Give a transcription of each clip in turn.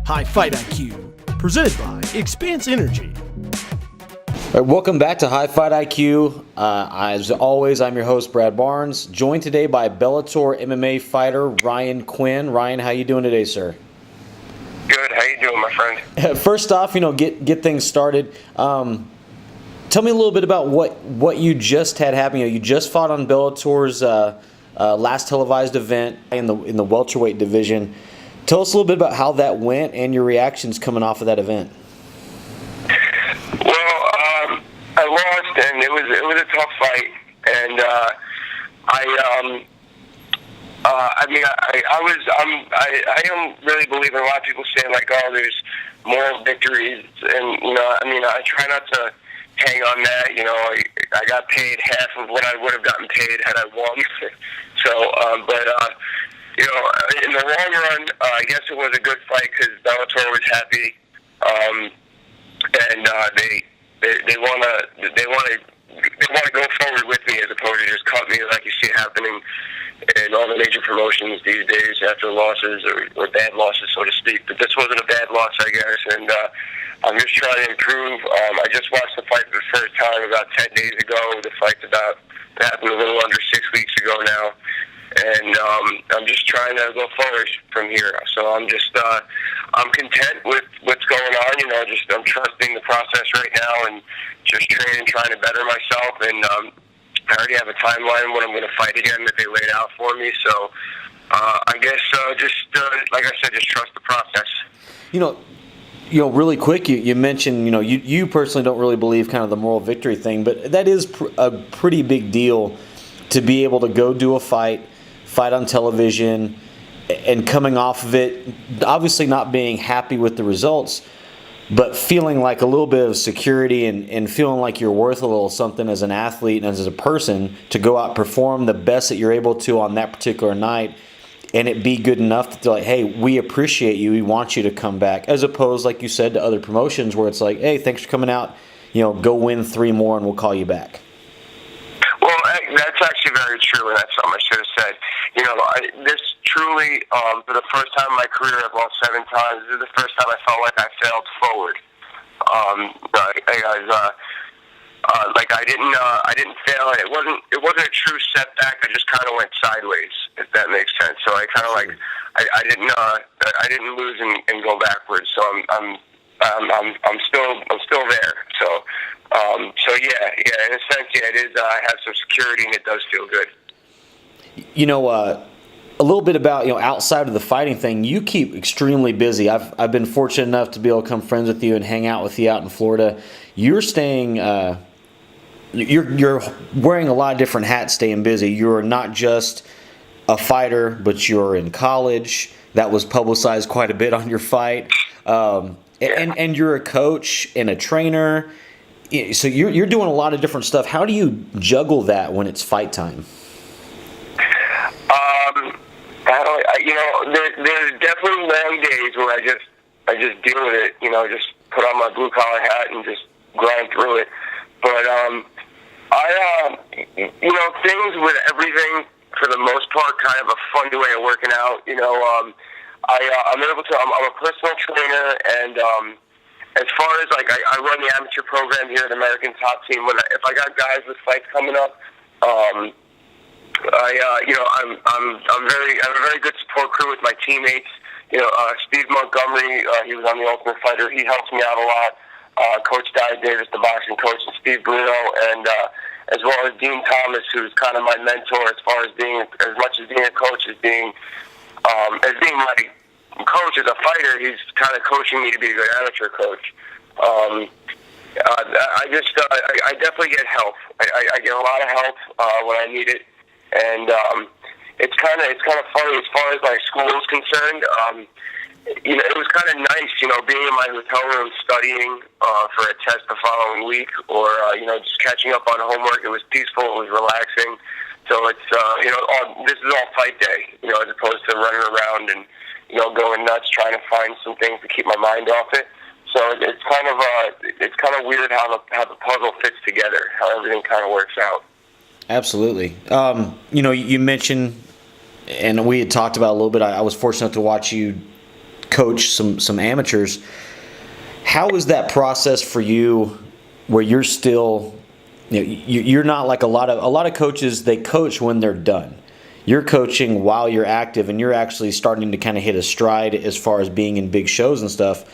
HiFightIQ, presented by Expanse Energy. All right, welcome back to HiFightIQ. As always, I'm your host, Brad Barnes, joined today by Bellator MMA fighter Ryan Quinn. Ryan, how you doing today, sir? Good. How you doing, my friend? First off, get things started. Tell me a little bit about what you just had happen. You just fought on Bellator's last televised event in the welterweight division. Tell us a little bit about how that went and your reactions coming off of that event. Well, I lost, and it was a tough fight, and I don't really believe in a lot of people saying like, oh, there's moral victories, and I try not to hang on that. I got paid half of what I would have gotten paid had I won. In the long run, I guess it was a good fight because Bellator was happy, and they want to go forward with me as opposed to just cut me like you see happening in all the major promotions these days after losses or bad losses, so to speak. But this wasn't a bad loss, I guess, and I'm just trying to improve. I just watched the fight for the first time about 10 days ago. The fight's happened a little under 6 weeks ago now. And I'm just trying to go forward from here. So I'm content with what's going on. I'm trusting the process right now and just training, trying to better myself. And I already have a timeline when I'm going to fight again that they laid out for me. So I guess like I said, just trust the process. Really quick, you mentioned, you personally don't really believe kind of the moral victory thing, but that is a pretty big deal to be able to go do a fight on television, and coming off of it, obviously not being happy with the results, but feeling like a little bit of security and feeling like you're worth a little something as an athlete and as a person to go out and perform the best that you're able to on that particular night, and it be good enough that they're like, hey, we appreciate you, we want you to come back, as opposed, like you said, to other promotions where it's like, hey, thanks for coming out, go win 3 more and we'll call you back. Well, that's actually very true, and that's something I should have said. This truly, for the first time in my career, I've lost 7 times. This is the first time I felt like I failed forward. I didn't fail. It wasn't a true setback. I just kind of went sideways, if that makes sense. So I kind of I didn't lose and go backwards. So I'm still there. So yeah, in a sense, yeah, it is. I have some security, and it does feel good. A little bit about outside of the fighting thing, you keep extremely busy. I've been fortunate enough to be able to become friends with you and hang out with you out in Florida. You're staying. You're wearing a lot of different hats, staying busy. You're not just a fighter, but you're in college. That was publicized quite a bit on your fight. And you're a coach and a trainer. So you're doing a lot of different stuff. How do you juggle that when it's fight time? There's definitely long days where I just deal with it. Just put on my blue collar hat and just grind through it. But things with everything for the most part, kind of a fun way of working out. I'm able to. I'm a personal trainer, and as far as I run the amateur program here at American Top Team. If I got guys with fights coming up, I have a very good support crew with my teammates. Steve Montgomery, he was on The Ultimate Fighter. He helps me out a lot. Coach Di Davis, the boxing coach, and Steve Bruno, and as well as Dean Thomas, who's kind of my mentor as far as being, as much as being a coach, as being my coach as a fighter. He's kind of coaching me to be a good amateur coach. I definitely get help. I get a lot of help when I need it, and it's kind of funny as far as my school is concerned. It was kind of nice, being in my hotel room studying for a test the following week, or just catching up on homework. It was peaceful. It was relaxing. So it's this is all fight day, as opposed to running around and going nuts trying to find some things to keep my mind off it. So it's kind of weird how the puzzle fits together, how everything kind of works out. Absolutely. You mentioned, and we had talked about a little bit. I was fortunate to watch you coach some amateurs. How is that process for you, where you're still, you're not like a lot of coaches? They coach when they're done. You're coaching while you're active, and you're actually starting to kind of hit a stride as far as being in big shows and stuff.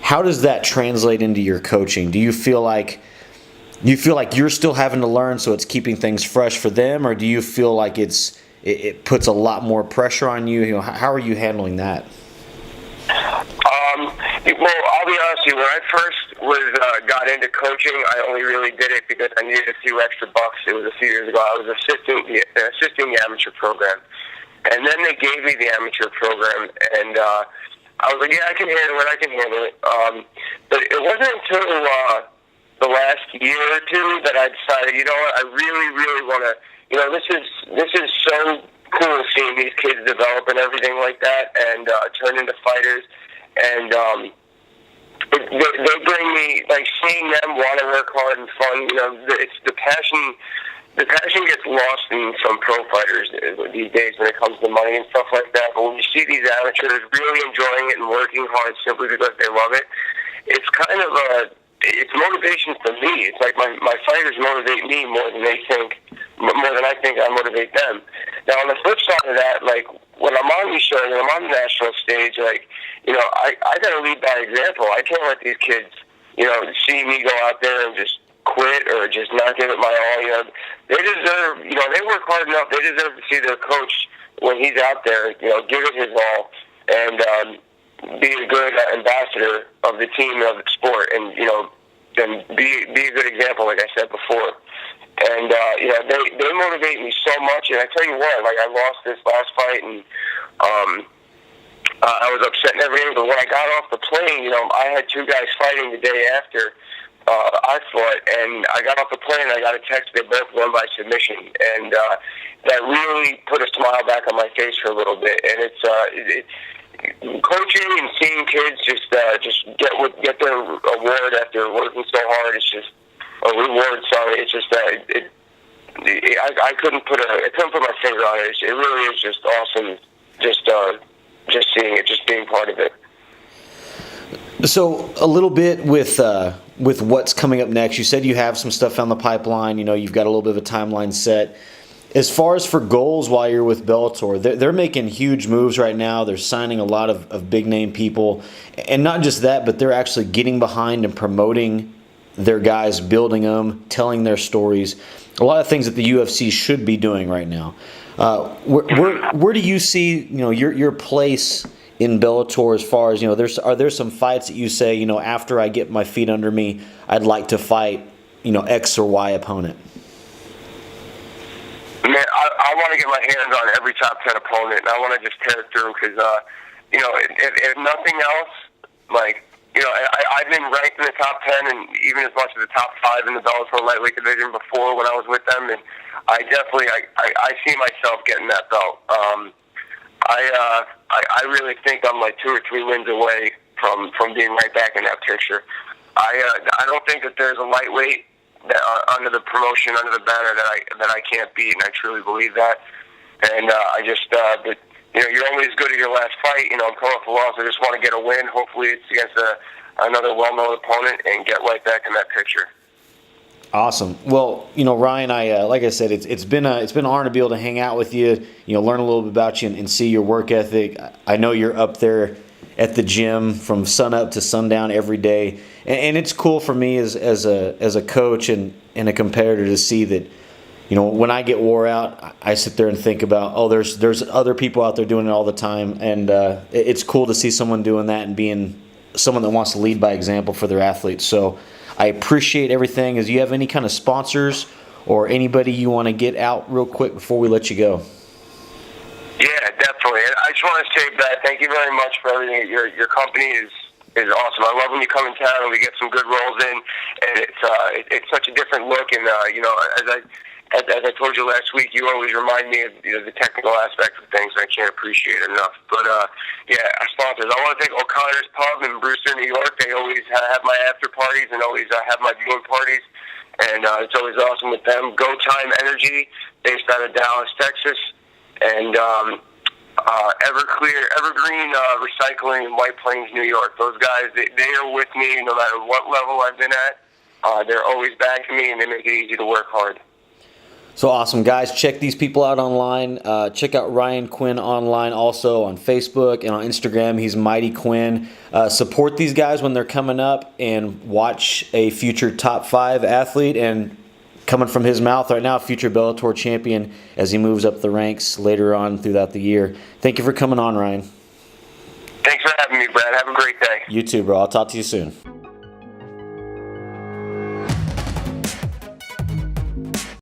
How does that translate into your coaching? Do you feel like you're still having to learn, so it's keeping things fresh for them, or do you feel like it puts a lot more pressure on you? How are you handling that? Well, I'll be honest with you. When I first got into coaching, I only really did it because I needed a few extra bucks. It was a few years ago. I was assisting the amateur program, and then they gave me the amateur program, and I was like, yeah, I can handle it. But it wasn't until the last year or two that I decided, you know what, I really, really want to. This is so cool seeing these kids develop and everything like that, and turn into fighters. And they bring me, like, seeing them want to work hard and fun. It's the passion. The passion gets lost in some pro fighters these days when it comes to money and stuff like that. But when you see these amateurs really enjoying it and working hard simply because they love it, it's kind of it's motivation for me. It's like my fighters motivate me more than I think I motivate them. Now, on the flip side of that, like, when I'm on these shows and I'm on the national stage, like, I got to lead by example. I can't let these kids, see me go out there and just quit or just not give it my all. They deserve, they work hard enough. They deserve to see their coach when he's out there, give it his all and be a good ambassador of the team and of the sport, and and be a good example, like I said before. And they motivate me so much. And I tell you what, like, I lost this last fight, and I was upset and everything. But when I got off the plane, I had two guys fighting the day after I fought, and I got off the plane and I got a text. They both won by submission, and that really put a smile back on my face for a little bit. And it's coaching and seeing kids just get their award after working so hard. It's just a reward. Sorry, it's just I couldn't put my finger on it. It really is just awesome. Just seeing it, just being part of it. So a little bit with what's coming up next. You said you have some stuff on the pipeline. You've got a little bit of a timeline set. As far as for goals while you're with Bellator, they're making huge moves right now. They're signing a lot of big-name people. And not just that, but they're actually getting behind and promoting their guys, building them, telling their stories. A lot of things that the UFC should be doing right now. Where do you see your place in Bellator as far as, are there some fights that you say, after I get my feet under me, I'd like to fight, X or Y opponent? Man, I want to get my hands on every top 10 opponent, and I want to just tear it through because, if nothing else, like, I've been ranked in the top 10 and even as much as the top 5 in the Bellator lightweight division before when I was with them, and I definitely I see myself getting that belt. I really think I'm like 2 or 3 wins away from being right back in that picture. I don't think that there's a lightweight that under the promotion, under the banner that I can't beat, and I truly believe that. And you're only as good as your last fight. I'm coming off a loss. I just want to get a win. Hopefully, it's against another well-known opponent and get right back in that picture. Awesome. Well, Ryan, like I said, it's been an honor to be able to hang out with you. Learn a little bit about you and see your work ethic. I know you're up there at the gym from sun up to sundown every day, and it's cool for me as a coach and a competitor to see that. When I get wore out, I sit there and think about, there's other people out there doing it all the time, and it's cool to see someone doing that and being someone that wants to lead by example for their athletes. So I appreciate everything. Do you have any kind of sponsors or anybody you want to get out real quick before we let you go? Yeah, definitely. I just want to say, Brad, thank you very much for everything. Your company is awesome. I love when you come in town and we get some good rolls in, and it's such a different look. And as I told you last week, you always remind me of the technical aspects of things. I can't appreciate it enough. But our sponsors. I want to thank O'Connor's Pub in Brewster, New York. They always have my after parties and always have my viewing parties, and it's always awesome with them. Go Time Energy, based out of Dallas, Texas, and Evergreen Recycling in White Plains, New York. Those guys, they are with me no matter what level I've been at. They're always backing me, and they make it easy to work hard. So awesome, guys. Check these people out online. Check out Ryan Quinn online also on Facebook and on Instagram. He's Mighty Quinn. Support these guys when they're coming up and watch a future top 5 athlete and coming from his mouth right now, future Bellator champion as he moves up the ranks later on throughout the year. Thank you for coming on, Ryan. Thanks for having me, Brad. Have a great day. You too, bro. I'll talk to you soon.